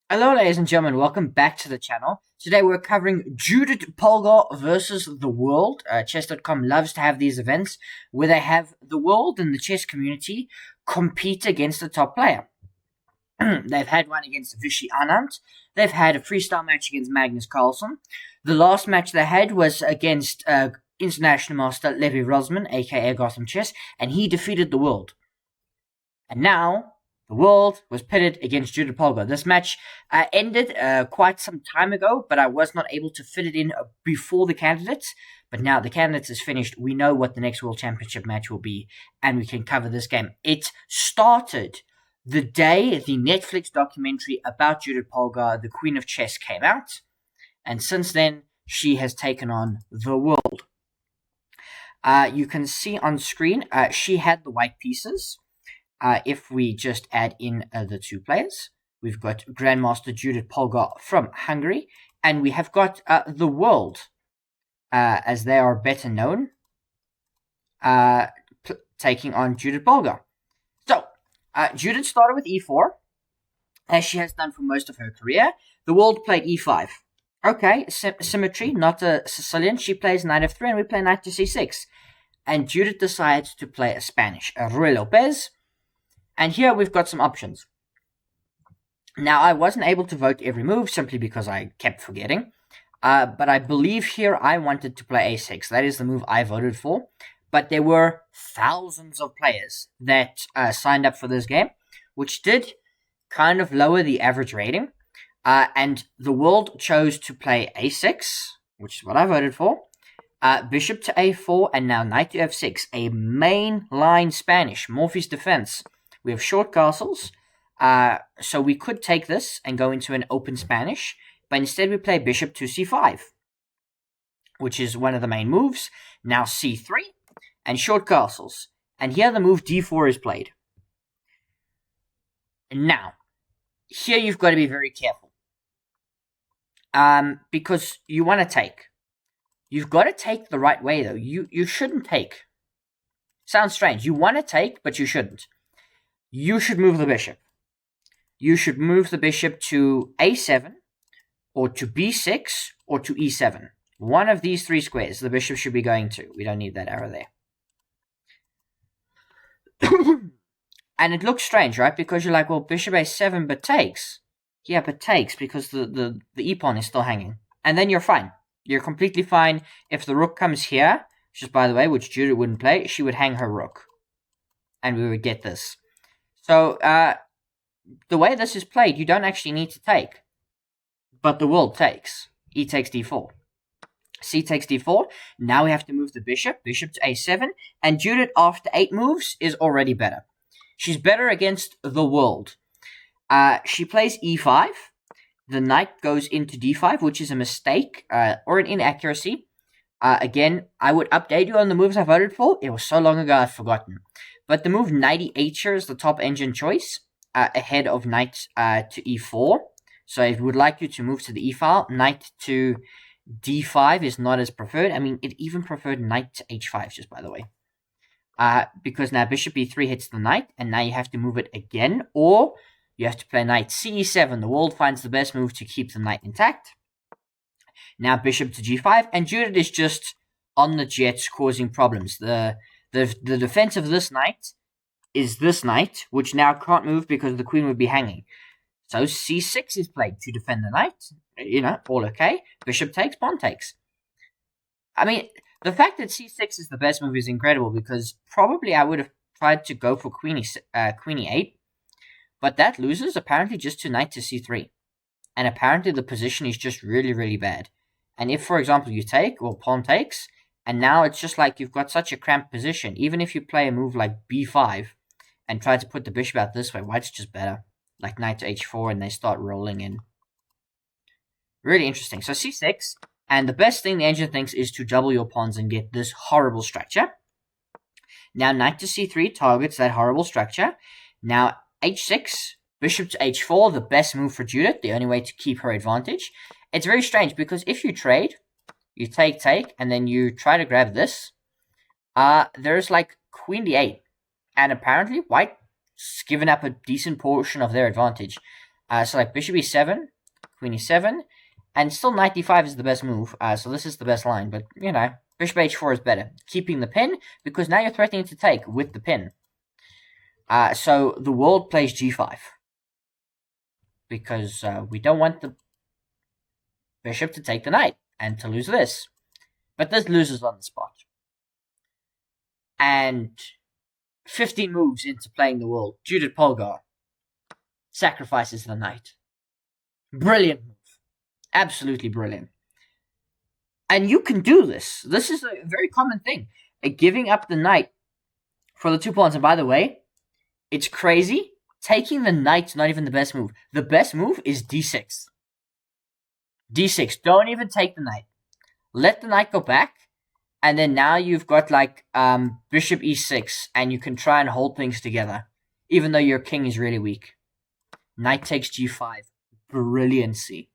Hello, ladies and gentlemen. Welcome back to the channel. Today we're covering Judit Polgar versus the world. Chess.com loves to have these events where they have the world and the chess community compete against the top player. They've had one against Vishy Anand. They've had a freestyle match against Magnus Carlsen. The last match they had was against international master Levi Rosman, aka Gotham Chess, and he defeated the world. And now the world was pitted against Judit Polgar. This match ended quite some time ago, but I was not able to fit it in before the candidates. But now the candidates is finished. We know what the next World Championship match will be, and we can cover this game. It started the day the Netflix documentary about Judit Polgar, the Queen of Chess, came out. And since then, she has taken on the world. You can see on screen, she had the white pieces. If we just add in the two players, we've got Grandmaster Judit Polgar from Hungary, and we have got the world, as they are better known, taking on Judit Polgar. So, Judit started with e4, as she has done for most of her career. The world played e5. Okay, symmetry, not a Sicilian. She plays knight f3, and we play knight to c6. And Judit decides to play a Spanish, a Ruy Lopez. And here we've got some options. Now, I wasn't able to vote every move simply because I kept forgetting. But I believe here I wanted to play a6. That is the move I voted for. But there were thousands of players that signed up for this game, which did kind of lower the average rating. And the world chose to play a6, which is what I voted for. Bishop to a4, and now knight to f6. A mainline Spanish, Morphy's defense. We have short castles, so we could take this and go into an open Spanish, but instead we play bishop to c5, which is one of the main moves. Now c3, and short castles. And here the move d4 is played. Now, here you've got to be very careful, because you want to take. You've got to take the right way, though. You shouldn't take. Sounds strange. You want to take, but you shouldn't. You should move the bishop. You should move the bishop to a7, or to b6, or to e7. One of these three squares the bishop should be going to. We don't need that arrow there. And it looks strange, right? Because you're like, well, bishop a7, but takes. Yeah, but takes, because the e-pawn is still hanging. And then you're fine. You're completely fine. If the rook comes here, just by the way, which Judit wouldn't play, she would hang her rook. And we would get this. So, the way this is played, you don't actually need to take. But the world takes. E takes d4. C takes d4. Now we have to move the bishop. Bishop to a7. And Judit, after 8 moves, is already better. She's better against the world. She plays e5. The knight goes into d5, which is a mistake, or an inaccuracy. Again, I would update you on the moves I voted for. It was so long ago, I've forgotten. But the move knight e8 here is the top engine choice, ahead of knight to e4. So I would like you to move to the e file. Knight to d5 is not as preferred. I mean, it even preferred knight to h5, just by the way. Because now bishop e3 hits the knight, and now you have to move it again, or you have to play knight ce7. The world finds the best move to keep the knight intact. Now bishop to g5, and Judit is just on the jets causing problems. The defense of this knight is this knight, which now can't move because the queen would be hanging. So c6 is played to defend the knight. You know, all okay. Bishop takes, pawn takes. I mean, the fact that c6 is the best move is incredible, because probably I would have tried to go for queen e8. But that loses, apparently, just to knight to c3. And apparently the position is just really, really bad. And if, for example, you take, or pawn takes, and now it's just like you've got such a cramped position. Even if you play a move like b5 and try to put the bishop out this way, white's just better. Like knight to h4, and they start rolling in. Really interesting. So c6, and the best thing the engine thinks is to double your pawns and get this horrible structure. Now knight to c3 targets that horrible structure. Now h6, bishop to h4, the best move for Judit, the only way to keep her advantage. It's very strange, because if you trade, you take, and then you try to grab this, there's like queen d8, and apparently white's given up a decent portion of their advantage. So like bishop e7, queen e7, and still knight d5 is the best move. So this is the best line, but you know, bishop h4 is better. Keeping the pin, because now you're threatening to take with the pin. So the world plays g5. Because we don't want the bishop to take the knight and to lose this. But this loses on the spot. And 15 moves into playing the world, Judit Polgar sacrifices the knight. Brilliant move. Absolutely brilliant. And you can do this. This is a very common thing. Giving up the knight for the 2 pawns. And by the way, it's crazy. Taking the knight's not even the best move. The best move is d6. d6. Don't even take the knight. Let the knight go back. And then now you've got like bishop e6. And you can try and hold things together. Even though your king is really weak. Knight takes g5. Brilliancy.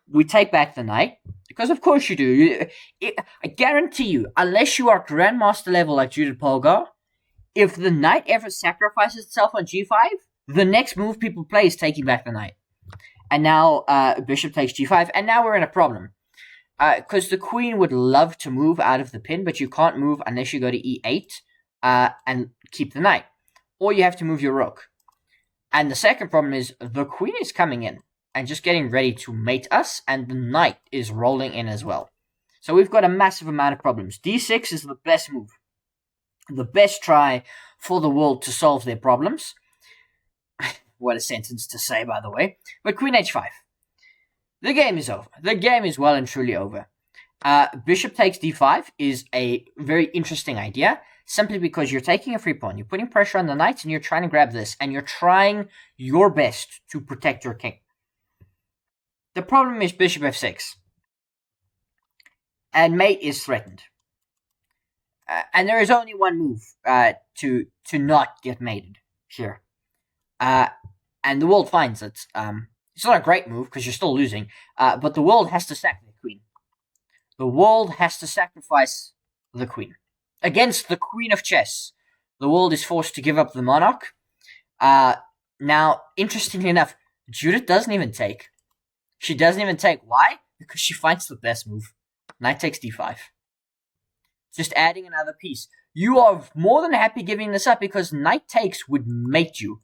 We take back the knight. Because of course you do. I guarantee you, unless you are grandmaster level like Judit Polgar, if the knight ever sacrifices itself on g5, the next move people play is taking back the knight. And now bishop takes g5, and now we're in a problem. Because the queen would love to move out of the pin, but you can't move unless you go to e8 and keep the knight. Or you have to move your rook. And the second problem is the queen is coming in and just getting ready to mate us, and the knight is rolling in as well. So we've got a massive amount of problems. d6 is the best move. The best try for the world to solve their problems. What a sentence to say, by the way. But queen h5. The game is over. The game is well and truly over. Bishop takes d5 is a very interesting idea, simply because you're taking a free pawn. You're putting pressure on the knights, and you're trying to grab this, and you're trying your best to protect your king. The problem is bishop f6. And mate is threatened. And there is only one move to not get mated here. And the world finds it. It's not a great move because you're still losing. But the world has to sack the queen. The world has to sacrifice the queen. Against the queen of chess, the world is forced to give up the monarch. Now, interestingly enough, Judith doesn't even take. She doesn't even take. Why? Because she finds the best move. Knight takes d5. Just adding another piece. You are more than happy giving this up because knight takes would mate you.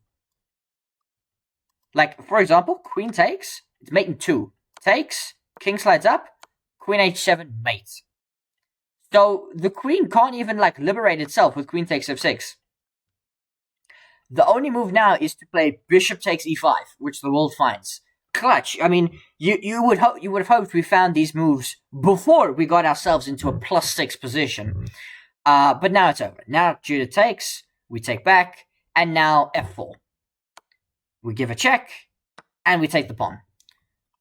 Like, for example, queen takes, it's mate in 2. Takes, king slides up, queen h7, mate. So the queen can't even, like, liberate itself with queen takes f6. The only move now is to play bishop takes e5, which the world finds. Clutch. I mean, you would have hoped we found these moves before we got ourselves into a +6 position. But now it's over. Now Judith takes, we take back, and now f4. We give a check, and we take the pawn.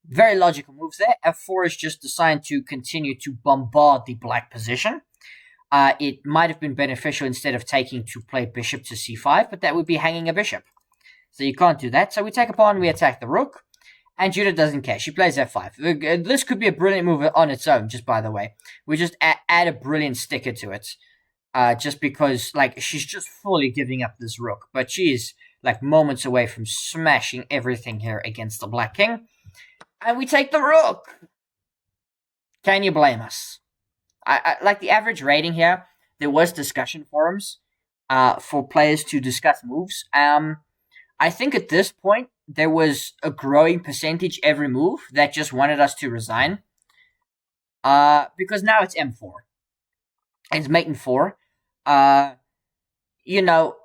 Very logical moves there. f4 is just designed to continue to bombard the black position. It might have been beneficial instead of taking to play bishop to c5, but that would be hanging a bishop. So you can't do that. So we take a pawn, we attack the rook. And Judith doesn't care. She plays f5. This could be a brilliant move on its own, just by the way. We just add a brilliant sticker to it. Just because, like, she's just fully giving up this rook. But she is, like, moments away from smashing everything here against the black king. And we take the rook! Can you blame us? I like the average rating here. There was discussion forums for players to discuss moves. I think at this point, there was a growing percentage every move that just wanted us to resign. Because now it's m4. It's mate in 4. You know,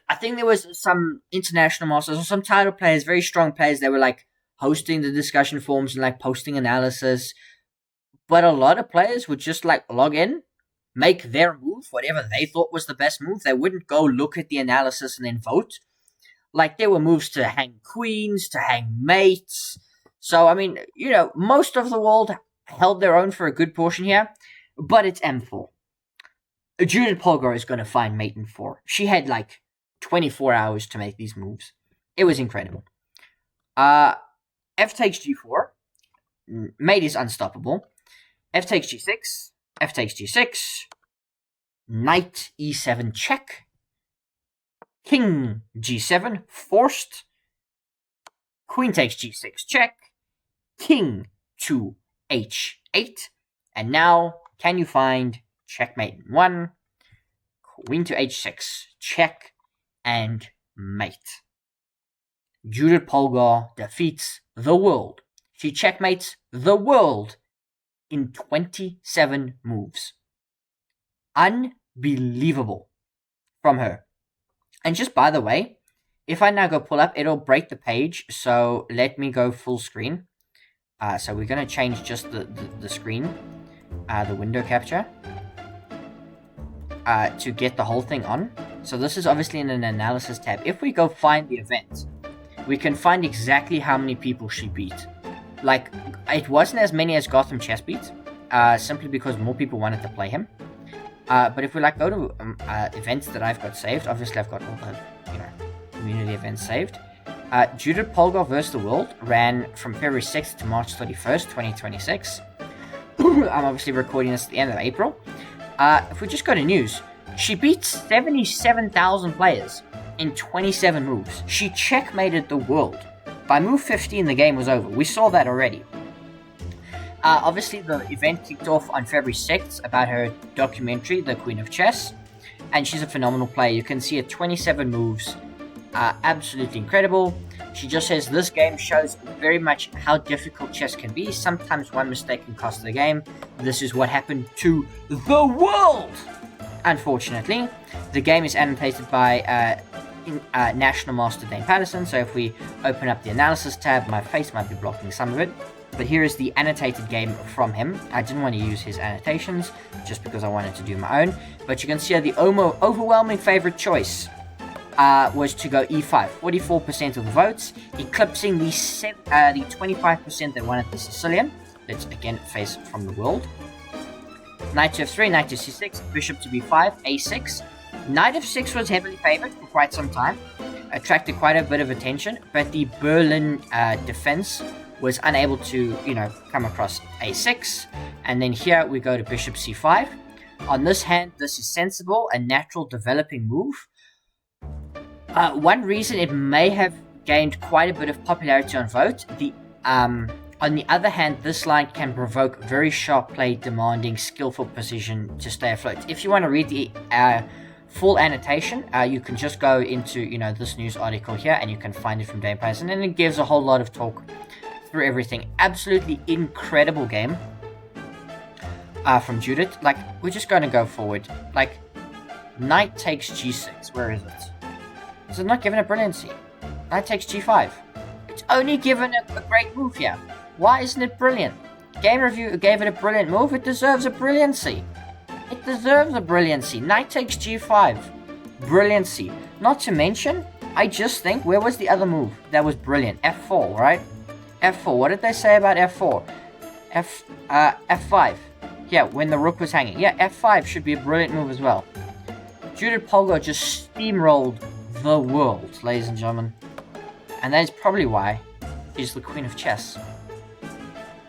I think there was some international masters or some title players, very strong players, that were like hosting the discussion forums and like posting analysis. But a lot of players would just like log in, make their move, whatever they thought was the best move. They wouldn't go look at the analysis and then vote. Like, there were moves to hang queens, to hang mates. So, I mean, you know, most of the world held their own for a good portion here. But it's m4. Judit Polgar is going to find mate in 4. She had, like, 24 hours to make these moves. It was incredible. F takes g4. Mate is unstoppable. F takes g6. F takes g6. Knight e7 check. King g7, forced. queen takes g6, check, king to h8, and now can you find checkmate in 1, queen to h6, check, and mate. Judit Polgar defeats the world. She checkmates the world in 27 moves. Unbelievable from her. And just by the way, if I now go pull up, it'll break the page, so let me go full screen. So we're going to change just the screen, the window capture, to get the whole thing on. So this is obviously in an analysis tab. If we go find the event, we can find exactly how many people she beat. Like, it wasn't as many as Gotham Chess beat, simply because more people wanted to play him. But if we like go to events that I've got saved, obviously I've got all the community events saved. Judit Polgar vs. the World ran from February 6th to March 31st, 2026. I'm obviously recording this at the end of April. If we just go to news, she beat 77,000 players in 27 moves. She checkmated the world. By move 15, the game was over. We saw that already. Obviously, the event kicked off on February 6th about her documentary, The Queen of Chess, and she's a phenomenal player. You can see her 27 moves, absolutely incredible. She just says, this game shows very much how difficult chess can be. Sometimes one mistake can cost the game. This is what happened to the world! Unfortunately, the game is annotated by National Master Dane Patterson, so if we open up the analysis tab, my face might be blocking some of it. But here is the annotated game from him. I didn't want to use his annotations, just because I wanted to do my own. But you can see the overwhelming favorite choice was to go e5. 44% of the votes, eclipsing the 25% that wanted the Sicilian. Let's again face from the world. Knight to f3, knight to c6, bishop to b5, a6. Knight f6 was heavily favored for quite some time. Attracted quite a bit of attention, but the Berlin defense was unable to, come across a6. And then here we go to bishop c5. On this hand, this is sensible, a natural developing move. One reason it may have gained quite a bit of popularity on vote, on the other hand, this line can provoke very sharp play demanding skillful precision to stay afloat. If you want to read the full annotation, you can just go into this news article here and you can find it from Dane Patterson, and it gives a whole lot of talk through everything. Absolutely incredible game from Judit. Like, we're just going to go forward. Like, knight takes g6. Where is it? Is it not given a brilliancy? Knight takes g5. It's only given a great move here. Why isn't it brilliant? Game Review gave it a brilliant move. It deserves a brilliancy. It deserves a brilliancy. Knight takes g5. Brilliancy. Not to mention, I just think, where was the other move that was brilliant? f4, right? f4. What did they say about f4? f5. Yeah, when the rook was hanging. Yeah, f5 should be a brilliant move as well. Judit Polgar just steamrolled the world, ladies and gentlemen. And that is probably why she's the Queen of Chess.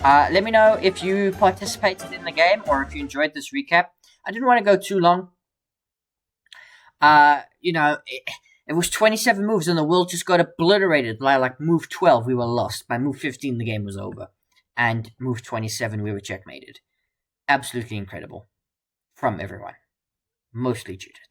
Let me know if you participated in the game or if you enjoyed this recap. I didn't want to go too long. It was 27 moves and the world just got obliterated. By like move 12, we were lost. By move 15, the game was over. And move 27, we were checkmated. Absolutely incredible. From everyone. Mostly Judith.